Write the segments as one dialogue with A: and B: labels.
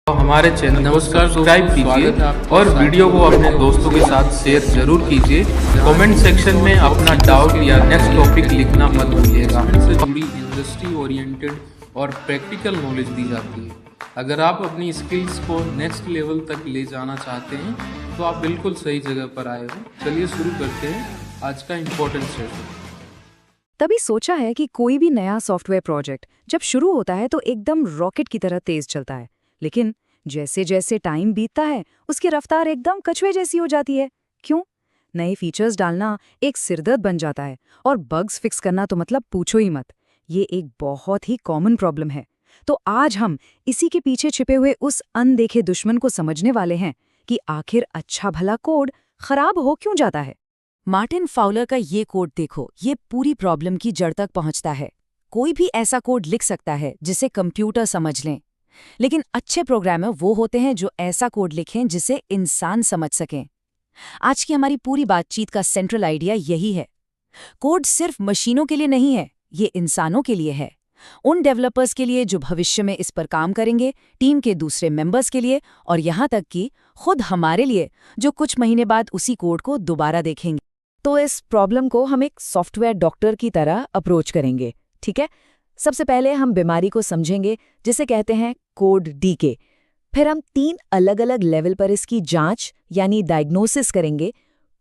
A: हमारे चैनल को सब्सक्राइब कीजिए और वीडियो को अपने दोस्तों के साथ शेयर जरूर कीजिए। कमेंट सेक्शन में अपना डाउट या नेक्स्ट टॉपिक लिखना मत भूलिएगा। से जुड़ी इंडस्ट्री ओरिएंटेड और प्रैक्टिकल नॉलेज दी जाती है। अगर आप अपनी स्किल्स को नेक्स्ट लेवल तक ले जाना चाहते हैं तो आप बिल्कुल सही जगह पर आए हो। चलिए शुरू करते हैं आज का इम्पोर्टेंट सेशन।
B: तभी सोचा है कि कोई भी नया सॉफ्टवेयर प्रोजेक्ट जब शुरू होता है तो एकदम रॉकेट की तरह तेज चलता है, लेकिन जैसे जैसे टाइम बीतता है उसकी रफ्तार एकदम कछुए जैसी हो जाती है। क्यों? नए फीचर्स डालना एक सिरदर्द बन जाता है और बग्स फिक्स करना तो मतलब पूछो ही मत। ये एक बहुत ही कॉमन प्रॉब्लम है। तो आज हम इसी के पीछे छिपे हुए उस अनदेखे दुश्मन को समझने वाले हैं कि आखिर अच्छा भला कोड खराब हो क्यों जाता है। मार्टिन फाउलर का ये कोड देखो, ये पूरी प्रॉब्लम की जड़ तक पहुंचता है। कोई भी ऐसा कोड लिख सकता है जिसे कंप्यूटर समझ लें, लेकिन अच्छे प्रोग्रामर वो होते हैं जो ऐसा कोड लिखें जिसे इंसान समझ सकें। आज की हमारी पूरी बातचीत का सेंट्रल आइडिया यही है। कोड सिर्फ मशीनों के लिए नहीं है, ये इंसानों के लिए है। उन डेवलपर्स के लिए जो भविष्य में इस पर काम करेंगे, टीम के दूसरे मेंबर्स के लिए, और यहाँ तक कि खुद हमारे लिए जो कुछ महीने बाद उसी कोड को दोबारा देखेंगे। तो इस प्रॉब्लम को हम एक सॉफ्टवेयर डॉक्टर की तरह अप्रोच करेंगे, ठीक है? सबसे पहले हम बीमारी को समझेंगे जिसे कहते हैं कोड डीके। फिर हम 3 अलग-अलग लेवल पर इसकी जांच यानी डायग्नोसिस करेंगे,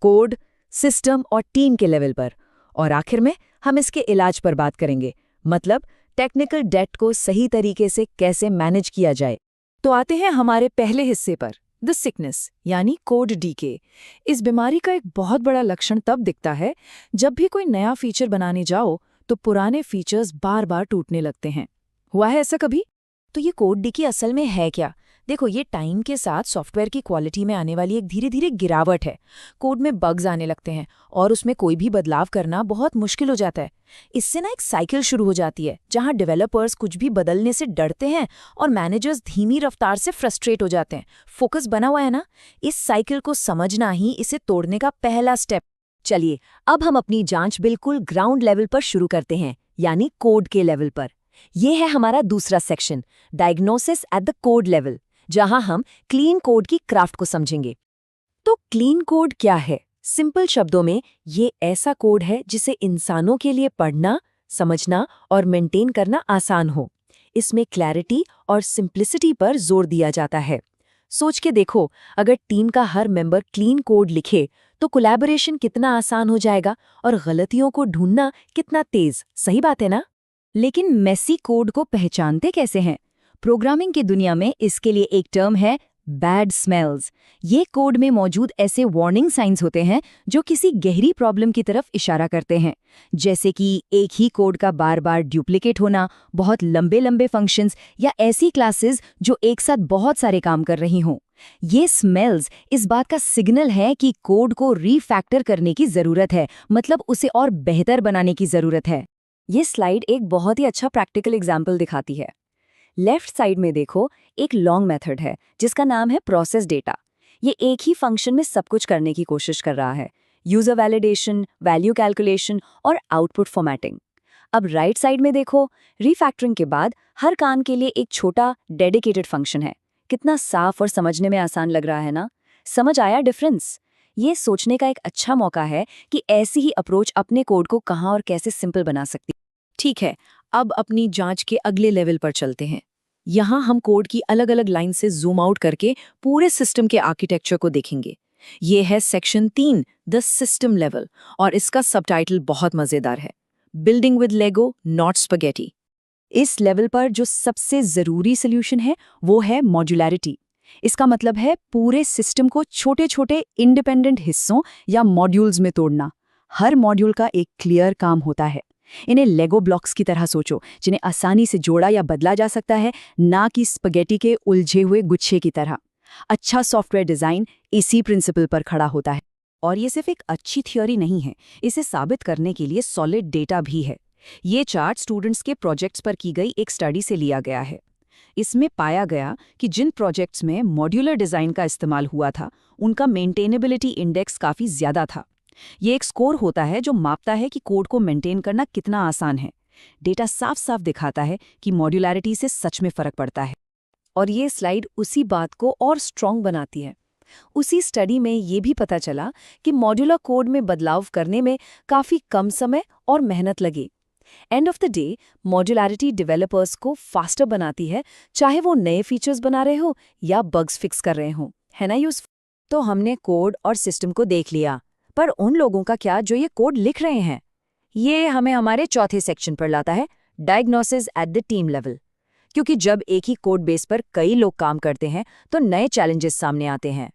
B: कोड, सिस्टम और टीम के लेवल पर। और आखिर में हम इसके इलाज पर बात करेंगे, मतलब टेक्निकल डेट को सही तरीके से कैसे मैनेज किया जाए। तो आते हैं हमारे पहले हिस्से पर, द सिकनेस यानी कोड डीके। इस बीमारी का एक बहुत बड़ा लक्षण तब दिखता है जब भी कोई नया फीचर बनाने जाओ तो पुराने फीचर्स बार बार टूटने लगते हैं। हुआ है ऐसा कभी? तो ये कोड डीके असल में है क्या? देखो, ये टाइम के साथ सॉफ्टवेयर की क्वालिटी में आने वाली एक धीरे धीरे गिरावट है। कोड में बग्स आने लगते हैं और उसमें कोई भी बदलाव करना बहुत मुश्किल हो जाता है। इससे ना एक साइकिल शुरू हो जाती है जहां डेवलपर्स कुछ भी बदलने से डरते हैं और मैनेजर्स धीमी रफ्तार से फ्रस्ट्रेट हो जाते हैं। फोकस बना हुआ है ना? इस साइकिल को समझना ही इसे तोड़ने का पहला स्टेप। चलिए, अब हम अपनी जांच बिल्कुल ग्राउंड लेवल पर शुरू करते हैं, यानी कोड के लेवल पर। यह है हमारा दूसरा section, diagnosis at the code level, जहां हम क्लीन कोड की क्राफ्ट को समझेंगे। तो क्लीन कोड क्या है? सिंपल शब्दों में, ये ऐसा कोड है जिसे इंसानों के लिए पढ़ना, समझना और मेंटेन करना आसान हो। इसमें क्लैरिटी और सिंप्लिसिटी पर जोर दिया जाता है। सोच के देखो, अगर टीम का हर मेंबर क्लीन कोड लिखे तो कोलैबोरेशन कितना आसान हो जाएगा और गलतियों को ढूंढना कितना तेज। सही बात है ना? लेकिन मेसी कोड को पहचानते कैसे हैं? प्रोग्रामिंग की दुनिया में इसके लिए एक टर्म है, बैड स्मेल्स। ये कोड में मौजूद ऐसे वार्निंग साइंस होते हैं जो किसी गहरी प्रॉब्लम की तरफ इशारा करते हैं, जैसे कि एक ही कोड का बार बार डुप्लीकेट होना, बहुत लंबे लंबे फंक्शंस या ऐसी क्लासेस जो एक साथ बहुत सारे काम कर रही हों। ये स्मेल्स इस बात का सिग्नल है कि कोड को रीफैक्टर करने की जरूरत है, मतलब उसे और बेहतर बनाने की जरूरत है। ये स्लाइड एक बहुत ही अच्छा प्रैक्टिकल एग्जाम्पल दिखाती है। लेफ्ट साइड में देखो, एक लॉन्ग मेथड है जिसका नाम है प्रोसेस डेटा। ये एक ही फंक्शन में सब कुछ करने की कोशिश कर रहा है, यूजर वैलिडेशन, वैल्यू कैलकुलेशन और आउटपुट फॉर्मेटिंग। अब राइट साइड में देखो, रीफैक्टरिंग के बाद हर काम के लिए एक छोटा डेडिकेटेड फंक्शन है। कितना साफ और समझने में आसान लग रहा है ना? समझ आया डिफरेंस? ये सोचने का एक अच्छा मौका है कि ऐसी ही अप्रोच अपने कोड को कहाँ और कैसे सिंपल बना सकती। ठीक है, अब अपनी जांच के अगले लेवल पर चलते हैं। यहाँ हम कोड की अलग अलग लाइन से जूम आउट करके पूरे सिस्टम के आर्किटेक्चर को देखेंगे। ये है सेक्शन 3, द सिस्टम लेवल, और इसका सबटाइटल बहुत मजेदार है, building with Lego not spaghetti. इस लेवल पर जो सबसे जरूरी सोल्यूशन है वो है मॉड्यूलैरिटी। इसका मतलब है पूरे सिस्टम को छोटे छोटे इंडिपेंडेंट हिस्सों या मॉड्यूल्स में तोड़ना। हर मॉड्यूल का एक क्लियर काम होता है। इन्हें लेगो ब्लॉक्स की तरह सोचो, जिन्हें आसानी से जोड़ा या बदला जा सकता है, ना कि स्पगेटी के उलझे हुए गुच्छे की तरह। अच्छा सॉफ्टवेयर डिजाइन इसी प्रिंसिपल पर खड़ा होता है। और ये सिर्फ एक अच्छी थ्योरी नहीं है, इसे साबित करने के लिए सॉलिड डेटा भी है। ये चार्ट स्टूडेंट्स के प्रोजेक्ट्स पर की गई एक स्टडी से लिया गया है। इसमें पाया गया कि जिन प्रोजेक्ट्स में मॉड्यूलर डिजाइन का इस्तेमाल हुआ था, उनका मेंटेनेबिलिटी इंडेक्स काफी ज्यादा था। ये एक स्कोर होता है जो मापता है कि कोड को मेंटेन करना कितना आसान है। डेटा साफ साफ दिखाता है कि मॉड्यूलैरिटी से सच में फर्क पड़ता है। और ये स्लाइड उसी बात को और स्ट्रॉन्ग बनाती है। उसी स्टडी में ये भी पता चला कि मॉड्यूलर कोड में बदलाव करने में काफ़ी कम समय और मेहनत लगे। End of the day, modularity developers को फास्टर बनाती है, चाहे वो नए फीचर्स बना रहे हो या बग्स फिक्स कर रहे हो, है ना यूज़फुल? तो हमने कोड और सिस्टम को देख लिया, पर उन लोगों का क्या जो ये कोड लिख रहे हैं? ये हमें हमारे चौथे सेक्शन पर लाता है, diagnosis at the team level. क्योंकि जब एक ही कोड बेस पर कई लोग काम करते हैं तो नए चैलेंजेस सामने आते हैं।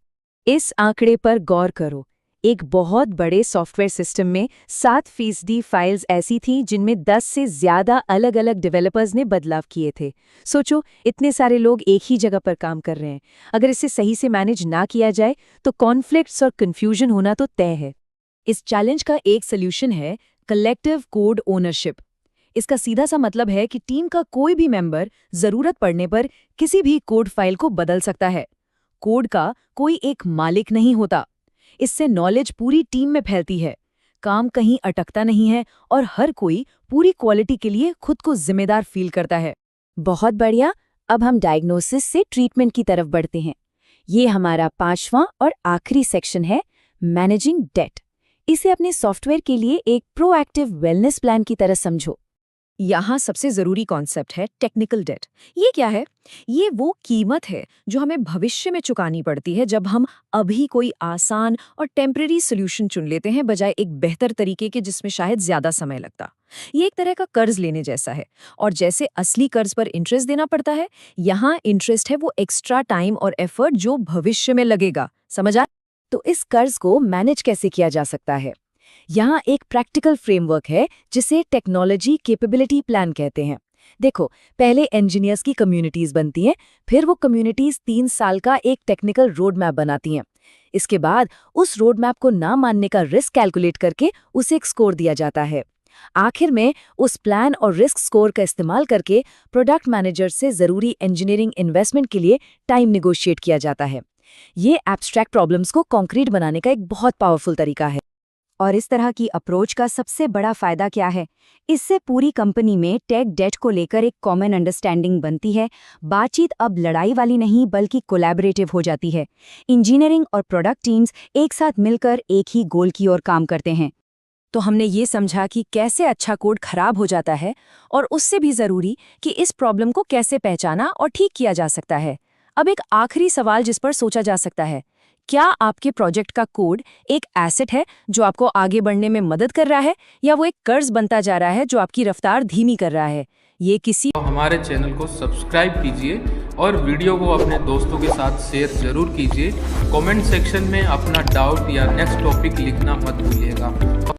B: इस आंकड़े पर गौर करो। एक बहुत बड़े सॉफ्टवेयर सिस्टम में 7% फाइल्स ऐसी थीं जिनमें 10 से ज़्यादा अलग अलग डेवलपर्स ने बदलाव किए थे। सोचो, इतने सारे लोग एक ही जगह पर काम कर रहे हैं। अगर इसे सही से मैनेज ना किया जाए तो कॉन्फ्लिक्ट्स और कन्फ्यूजन होना तो तय है। इस चैलेंज का एक सल्यूशन है कलेक्टिव कोड ओनरशिप। इसका सीधा सा मतलब है कि टीम का कोई भी मेंबर ज़रूरत पड़ने पर किसी भी कोड फाइल को बदल सकता है। कोड का कोई एक मालिक नहीं होता। इससे नॉलेज पूरी टीम में फैलती है, काम कहीं अटकता नहीं है और हर कोई पूरी क्वालिटी के लिए खुद को जिम्मेदार फील करता है। बहुत बढ़िया। अब हम डायग्नोसिस से ट्रीटमेंट की तरफ बढ़ते हैं। ये हमारा 5वां और आखिरी सेक्शन है, मैनेजिंग डेट। इसे अपने सॉफ्टवेयर के लिए एक प्रोएक्टिव वेलनेस प्लान की तरह समझो। यहाँ सबसे ज़रूरी कॉन्सेप्ट है टेक्निकल डेट। ये क्या है? ये वो कीमत है जो हमें भविष्य में चुकानी पड़ती है जब हम अभी कोई आसान और टेम्परेरी सोल्यूशन चुन लेते हैं बजाय एक बेहतर तरीके के जिसमें शायद ज़्यादा समय लगता। ये एक तरह का कर्ज लेने जैसा है, और जैसे असली कर्ज पर इंटरेस्ट देना पड़ता है, यहाँ इंटरेस्ट है वो एक्स्ट्रा टाइम और एफर्ट जो भविष्य में लगेगा। समझ आ? तो इस कर्ज को मैनेज कैसे किया जा सकता है? यहाँ एक प्रैक्टिकल फ्रेमवर्क है जिसे टेक्नोलॉजी कैपेबिलिटी प्लान कहते हैं। देखो, पहले इंजीनियर्स की कम्युनिटीज बनती हैं, फिर वो कम्युनिटीज 3 साल का एक टेक्निकल रोड मैप बनाती हैं। इसके बाद उस रोड मैप को ना मानने का रिस्क कैलकुलेट करके उसे एक स्कोर दिया जाता है। आखिर में उस प्लान और रिस्क स्कोर का इस्तेमाल करके प्रोडक्ट मैनेजर से ज़रूरी इंजीनियरिंग इन्वेस्टमेंट के लिए टाइम निगोशिएट किया जाता है। ये एब्स्ट्रैक्ट प्रॉब्लम्स को कॉन्क्रीट बनाने का एक बहुत पावरफुल तरीका है। और इस तरह की अप्रोच का सबसे बड़ा फायदा क्या है? इससे पूरी कंपनी में टेक डेट को लेकर एक कॉमन अंडरस्टैंडिंग बनती है। बातचीत अब लड़ाई वाली नहीं बल्कि कोलैबोरेटिव हो जाती है। इंजीनियरिंग और प्रोडक्ट टीम्स एक साथ मिलकर एक ही गोल की ओर काम करते हैं। तो हमने ये समझा कि कैसे अच्छा कोड खराब हो जाता है, और उससे भी ज़रूरी कि इस प्रॉब्लम को कैसे पहचाना और ठीक किया जा सकता है। अब एक आखिरी सवाल जिस पर सोचा जा सकता है, क्या आपके प्रोजेक्ट का कोड एक एसेट है जो आपको आगे बढ़ने में मदद कर रहा है, या वो एक कर्ज बनता जा रहा है जो आपकी रफ्तार धीमी कर रहा है? ये किसी
A: तो हमारे चैनल को सब्सक्राइब कीजिए और वीडियो को अपने दोस्तों के साथ शेयर जरूर कीजिए। कमेंट सेक्शन में अपना डाउट या नेक्स्ट टॉपिक लिखना मत भूलिएगा।